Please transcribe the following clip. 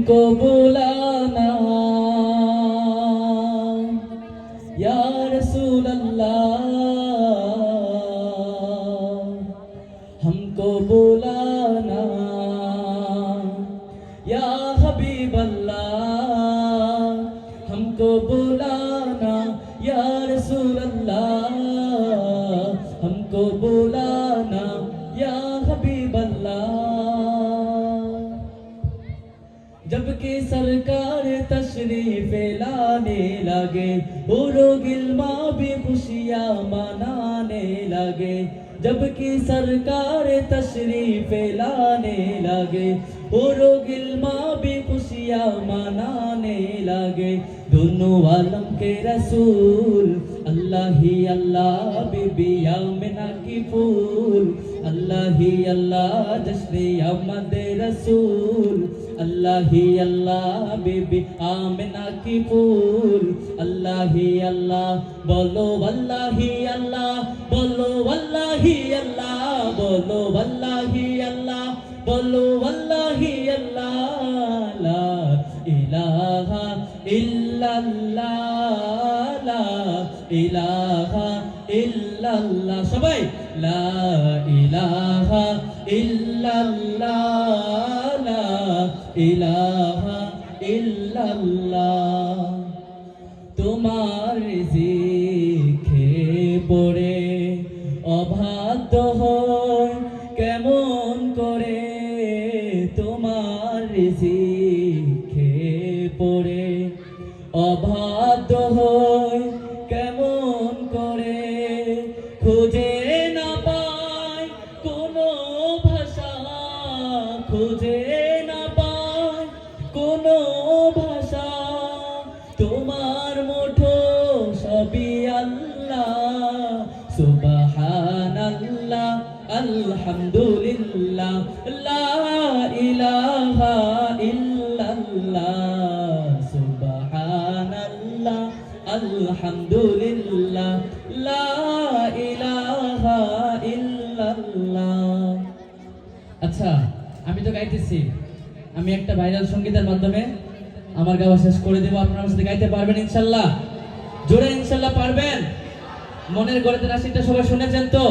हमको बुलाना या रसूल अल्लाह, हमको बुलाना या हबीब अल्लाह, हमको बुलाना या रसूल अल्लाह, हमको बुलाना या हबीब अल्लाह। जबकि सरकार तशरीफ लाने लगे, पूरो गिलमा भी खुशियाँ मनाने लगे। जबकि सरकार तशरीफ लाने लगे, पूरो गिलमा भी खुशियाँ मनाने लगे। दोनों आलम के रसूल अल्लाह ही अल्लाह, बीबी आमिना की फूल अल्लाह ही अल्लाह, जश्न अहमद रसूल अल्लाह ही अल्लाह, बीबी आमिना की फूल अल्लाह ही अल्लाह। बोलो अल्लाह ही अल्लाह, बोलो अल्लाह ही अल्लाह, बोलो अल्लाह ही अल्लाह, बोलो अल्लाह ही अल्लाह। ला इलाहा इल्लल्लाह, ला इलाहा इल्लल्लाह, सबाई ला इलाहा इल्लल्लाह, ला इलाहा इल्लल्लाह। তোমার জিখে পড়ে অবাধ্য হয় কেমন করে, তোমার জিখে পড়ে অবাধ্য হয় কেমন করে। খুঁজে না পায় কোনো ভাষা, খুঁজে না পায় কোনো ভাষা, তোমার মুঠো সবই আল্লাহ। সুবহানাল্লাহ আলহামদুলিল্লাহ, লা ইলাহা ইল্লাল্লাহ। সুবহানাল্লাহ আলহামদুলিল্লাহ, লা ইলাহা ইল্লাল্লাহ। আচ্ছা, আমি তো গাইতেছি, আমি একটা ভাইরাল সঙ্গীতের মাধ্যমে আমার গাওয়া শেষ করে দেব। আপনারা আমার সাথে গাইতে পারবেন ইনশাল্লাহ? জোরে ইনশাল্লাহ পারবেন? মনের গড়েতে নাসিরটা সবাই শুনেছেন তো?